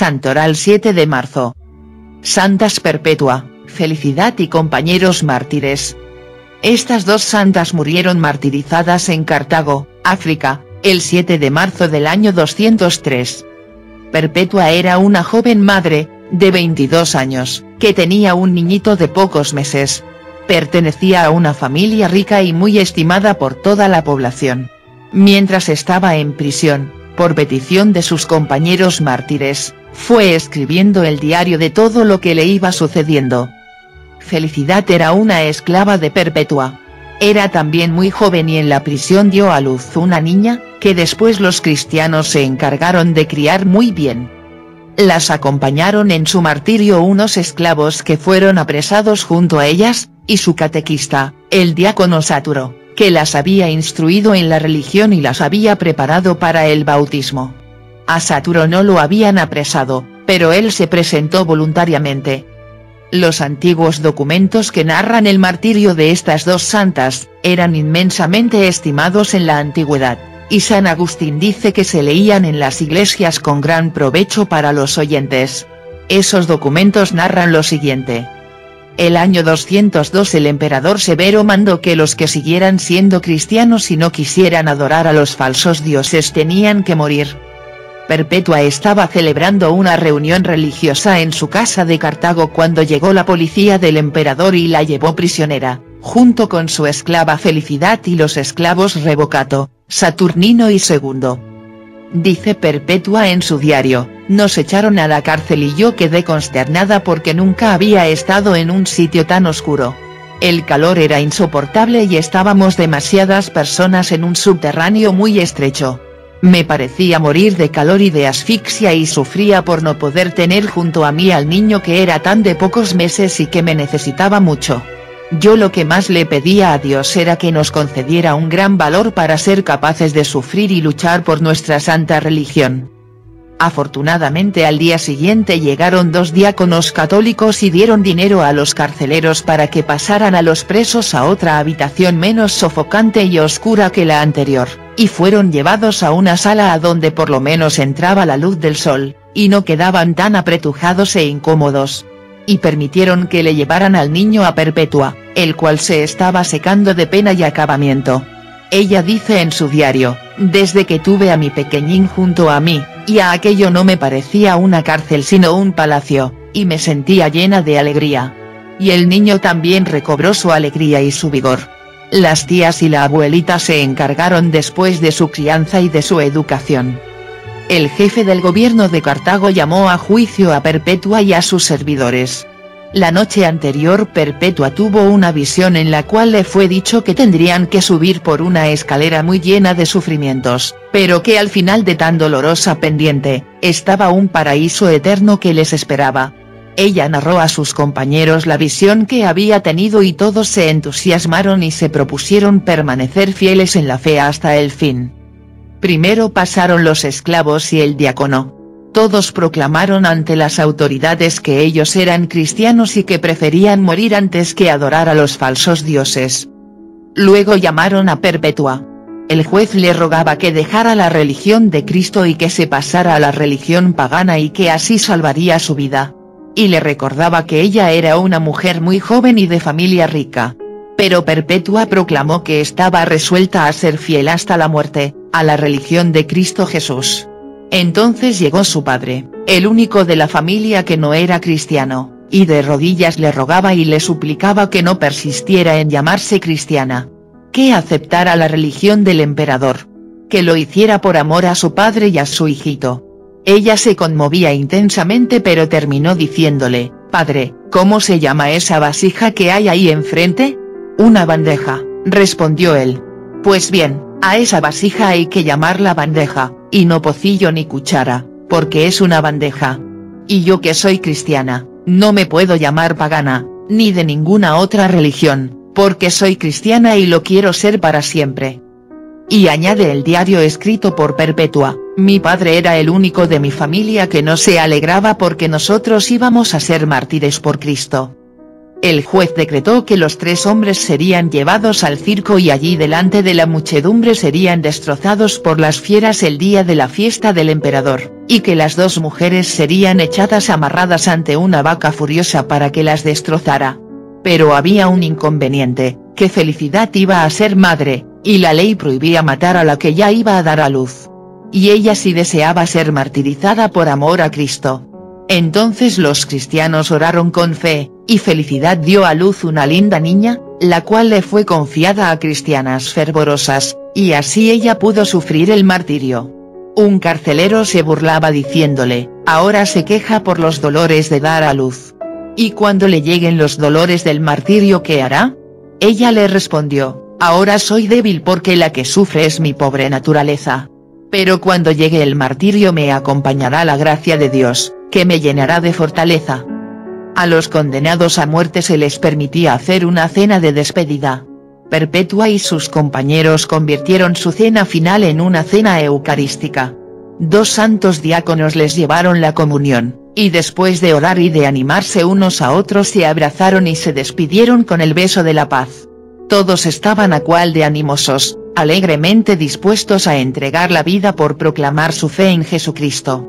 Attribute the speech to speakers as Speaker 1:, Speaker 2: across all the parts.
Speaker 1: Santoral 7 de marzo. Santas Perpetua, Felicidad y compañeros mártires. Estas dos santas murieron martirizadas en Cartago, África, el 7 de marzo del año 203. Perpetua era una joven madre, de 22 años, que tenía un niñito de pocos meses. Pertenecía a una familia rica y muy estimada por toda la población. Mientras estaba en prisión, por petición de sus compañeros mártires, fue escribiendo el diario de todo lo que le iba sucediendo. Felicidad era una esclava de Perpetua. Era también muy joven y en la prisión dio a luz una niña, que después los cristianos se encargaron de criar muy bien. Las acompañaron en su martirio unos esclavos que fueron apresados junto a ellas, y su catequista, el diácono Saturo, que las había instruido en la religión y las había preparado para el bautismo. A Saturo no lo habían apresado, pero él se presentó voluntariamente. Los antiguos documentos que narran el martirio de estas dos santas, eran inmensamente estimados en la antigüedad, y San Agustín dice que se leían en las iglesias con gran provecho para los oyentes. Esos documentos narran lo siguiente. El año 202 el emperador Severo mandó que los que siguieran siendo cristianos y no quisieran adorar a los falsos dioses tenían que morir. Perpetua estaba celebrando una reunión religiosa en su casa de Cartago cuando llegó la policía del emperador y la llevó prisionera, junto con su esclava Felicidad y los esclavos Revocato, Saturnino y Segundo. Dice Perpetua en su diario, nos echaron a la cárcel y yo quedé consternada porque nunca había estado en un sitio tan oscuro. El calor era insoportable y estábamos demasiadas personas en un subterráneo muy estrecho. Me parecía morir de calor y de asfixia y sufría por no poder tener junto a mí al niño que era tan de pocos meses y que me necesitaba mucho. Yo lo que más le pedía a Dios era que nos concediera un gran valor para ser capaces de sufrir y luchar por nuestra santa religión. Afortunadamente al día siguiente llegaron dos diáconos católicos y dieron dinero a los carceleros para que pasaran a los presos a otra habitación menos sofocante y oscura que la anterior, y fueron llevados a una sala a donde por lo menos entraba la luz del sol, y no quedaban tan apretujados e incómodos. Y permitieron que le llevaran al niño a Perpetua, el cual se estaba secando de pena y acabamiento. Ella dice en su diario, desde que tuve a mi pequeñín junto a mí, y a aquello no me parecía una cárcel sino un palacio, y me sentía llena de alegría. Y el niño también recobró su alegría y su vigor. Las tías y la abuelita se encargaron después de su crianza y de su educación. El jefe del gobierno de Cartago llamó a juicio a Perpetua y a sus servidores. La noche anterior Perpetua tuvo una visión en la cual le fue dicho que tendrían que subir por una escalera muy llena de sufrimientos, pero que al final de tan dolorosa pendiente, estaba un paraíso eterno que les esperaba. Ella narró a sus compañeros la visión que había tenido y todos se entusiasmaron y se propusieron permanecer fieles en la fe hasta el fin. Primero pasaron los esclavos y el diácono. Todos proclamaron ante las autoridades que ellos eran cristianos y que preferían morir antes que adorar a los falsos dioses. Luego llamaron a Perpetua. El juez le rogaba que dejara la religión de Cristo y que se pasara a la religión pagana y que así salvaría su vida. Y le recordaba que ella era una mujer muy joven y de familia rica. Pero Perpetua proclamó que estaba resuelta a ser fiel hasta la muerte, a la religión de Cristo Jesús. Entonces llegó su padre, el único de la familia que no era cristiano, y de rodillas le rogaba y le suplicaba que no persistiera en llamarse cristiana. Que aceptara la religión del emperador. Que lo hiciera por amor a su padre y a su hijito. Ella se conmovía intensamente pero terminó diciéndole, «Padre, ¿cómo se llama esa vasija que hay ahí enfrente?» «Una bandeja», respondió él. «Pues bien, a esa vasija hay que llamarla bandeja, y no pocillo ni cuchara, porque es una bandeja. Y yo que soy cristiana, no me puedo llamar pagana, ni de ninguna otra religión, porque soy cristiana y lo quiero ser para siempre». Y añade el diario escrito por Perpetua, «Mi padre era el único de mi familia que no se alegraba porque nosotros íbamos a ser mártires por Cristo». El juez decretó que los 3 hombres serían llevados al circo y allí delante de la muchedumbre serían destrozados por las fieras el día de la fiesta del emperador, y que las 2 mujeres serían echadas amarradas ante una vaca furiosa para que las destrozara. Pero había un inconveniente, que Felicidad iba a ser madre, y la ley prohibía matar a la que ya iba a dar a luz. Y ella sí deseaba ser martirizada por amor a Cristo. Entonces los cristianos oraron con fe, y Felicidad dio a luz una linda niña, la cual le fue confiada a cristianas fervorosas, y así ella pudo sufrir el martirio. Un carcelero se burlaba diciéndole, ahora se queja por los dolores de dar a luz. ¿Y cuando le lleguen los dolores del martirio qué hará? Ella le respondió, ahora soy débil porque la que sufre es mi pobre naturaleza. Pero cuando llegue el martirio me acompañará la gracia de Dios, que me llenará de fortaleza. A los condenados a muerte se les permitía hacer una cena de despedida. Perpetua y sus compañeros convirtieron su cena final en una cena eucarística. 2 santos diáconos les llevaron la comunión, y después de orar y de animarse unos a otros se abrazaron y se despidieron con el beso de la paz. Todos estaban a cual de animosos, alegremente dispuestos a entregar la vida por proclamar su fe en Jesucristo.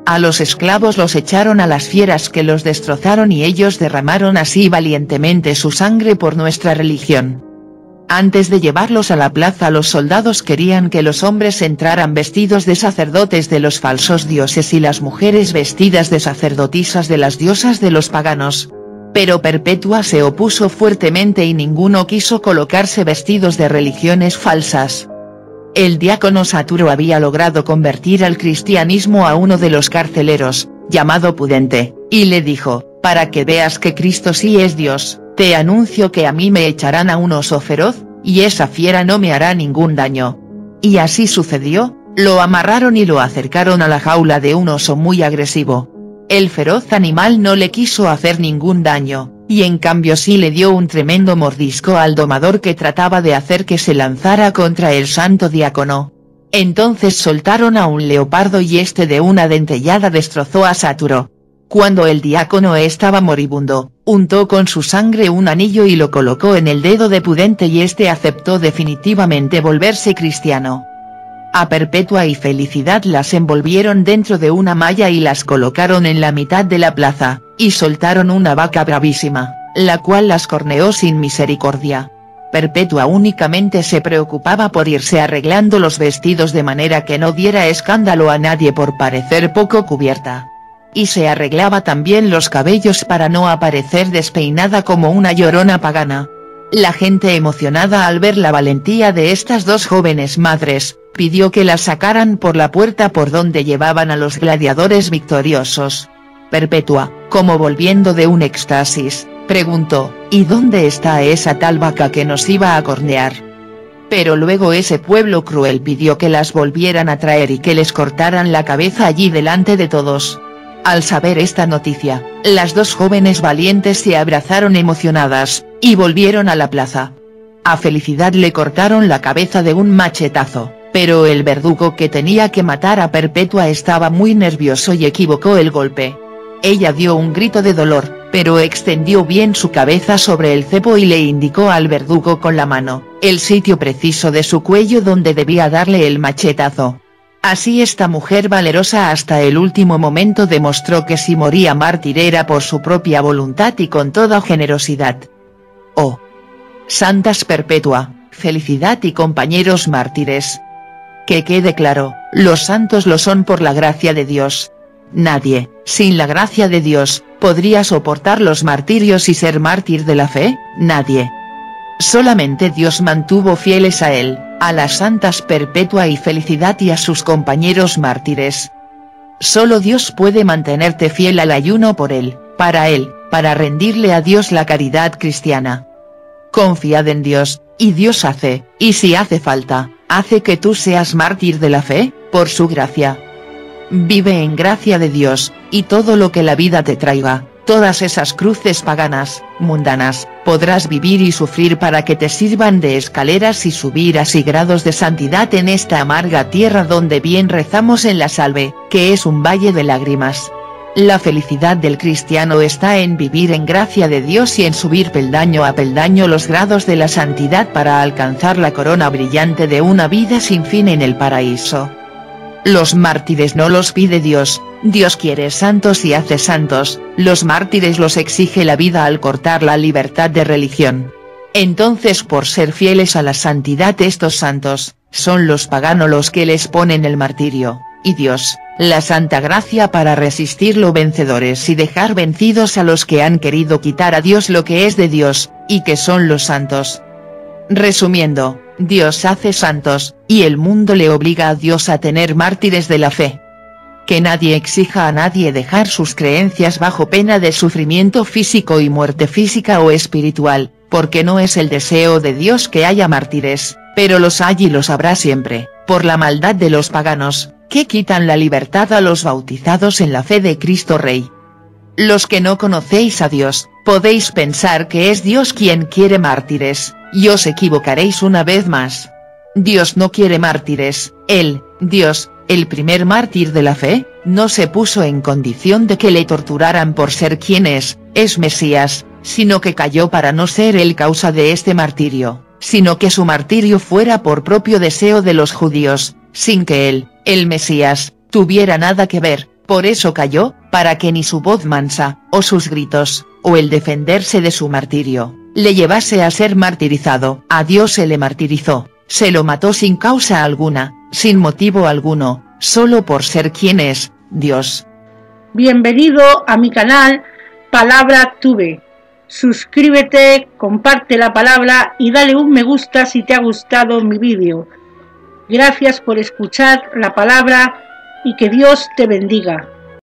Speaker 1: A los esclavos los echaron a las fieras que los destrozaron y ellos derramaron así valientemente su sangre por nuestra religión. Antes de llevarlos a la plaza los soldados querían que los hombres entraran vestidos de sacerdotes de los falsos dioses y las mujeres vestidas de sacerdotisas de las diosas de los paganos. Pero Perpetua se opuso fuertemente y ninguno quiso colocarse vestidos de religiones falsas. El diácono Saturo había logrado convertir al cristianismo a uno de los carceleros, llamado Pudente, y le dijo, para que veas que Cristo sí es Dios, te anuncio que a mí me echarán a un oso feroz, y esa fiera no me hará ningún daño. Y así sucedió, lo amarraron y lo acercaron a la jaula de un oso muy agresivo. El feroz animal no le quiso hacer ningún daño, y en cambio sí le dio un tremendo mordisco al domador que trataba de hacer que se lanzara contra el santo diácono. Entonces soltaron a un leopardo y este de una dentellada destrozó a Saturo. Cuando el diácono estaba moribundo, untó con su sangre un anillo y lo colocó en el dedo de Pudente y este aceptó definitivamente volverse cristiano. A Perpetua y Felicidad las envolvieron dentro de una malla y las colocaron en la mitad de la plaza, y soltaron una vaca bravísima, la cual las corneó sin misericordia. Perpetua únicamente se preocupaba por irse arreglando los vestidos de manera que no diera escándalo a nadie por parecer poco cubierta. Y se arreglaba también los cabellos para no aparecer despeinada como una llorona pagana. La gente emocionada al ver la valentía de estas 2 jóvenes madres, pidió que las sacaran por la puerta por donde llevaban a los gladiadores victoriosos. Perpetua, como volviendo de un éxtasis, preguntó, ¿y dónde está esa tal vaca que nos iba a cornear? Pero luego ese pueblo cruel pidió que las volvieran a traer y que les cortaran la cabeza allí delante de todos. Al saber esta noticia, las 2 jóvenes valientes se abrazaron emocionadas, y volvieron a la plaza. A Felicidad le cortaron la cabeza de un machetazo, pero el verdugo que tenía que matar a Perpetua estaba muy nervioso y equivocó el golpe. Ella dio un grito de dolor, pero extendió bien su cabeza sobre el cepo y le indicó al verdugo con la mano, el sitio preciso de su cuello donde debía darle el machetazo. Así esta mujer valerosa hasta el último momento demostró que si moría mártir era por su propia voluntad y con toda generosidad. Oh. Santas Perpetua, Felicidad y compañeros mártires. Que quede claro, los santos lo son por la gracia de Dios. Nadie, sin la gracia de Dios, podría soportar los martirios y ser mártir de la fe, nadie. Solamente Dios mantuvo fieles a él, a las santas Perpetua y Felicidad y a sus compañeros mártires. Solo Dios puede mantenerte fiel al ayuno por él, para rendirle a Dios la caridad cristiana. Confiad en Dios, y Dios hace, y si hace falta, hace que tú seas mártir de la fe, por su gracia. Vive en gracia de Dios, y todo lo que la vida te traiga, todas esas cruces paganas, mundanas, podrás vivir y sufrir para que te sirvan de escaleras y subir así grados de santidad en esta amarga tierra donde bien rezamos en la salve, que es un valle de lágrimas. La felicidad del cristiano está en vivir en gracia de Dios y en subir peldaño a peldaño los grados de la santidad para alcanzar la corona brillante de una vida sin fin en el paraíso. Los mártires no los pide Dios, Dios quiere santos y hace santos, los mártires los exige la vida al cortar la libertad de religión. Entonces por ser fieles a la santidad estos santos, son los paganos los que les ponen el martirio, y Dios, la santa gracia para resistirlo vencedores y dejar vencidos a los que han querido quitar a Dios lo que es de Dios, y que son los santos. Resumiendo, Dios hace santos, y el mundo le obliga a Dios a tener mártires de la fe. Que nadie exija a nadie dejar sus creencias bajo pena de sufrimiento físico y muerte física o espiritual, porque no es el deseo de Dios que haya mártires, pero los hay y los habrá siempre, por la maldad de los paganos, que quitan la libertad a los bautizados en la fe de Cristo Rey. Los que no conocéis a Dios, podéis pensar que es Dios quien quiere mártires, y os equivocaréis una vez más. Dios no quiere mártires, Él, Dios, el primer mártir de la fe, no se puso en condición de que le torturaran por ser quien es Mesías, sino que cayó para no ser él causa de este martirio, sino que su martirio fuera por propio deseo de los judíos, sin que él, el Mesías, tuviera nada que ver, por eso cayó, para que ni su voz mansa, o sus gritos, o el defenderse de su martirio, le llevase a ser martirizado. A Dios se le martirizó, se lo mató sin causa alguna, sin motivo alguno, solo por ser quien es, Dios.
Speaker 2: Bienvenido a mi canal Palabra Tuve. Suscríbete, comparte la palabra y dale un me gusta si te ha gustado mi vídeo. Gracias por escuchar la palabra y que Dios te bendiga.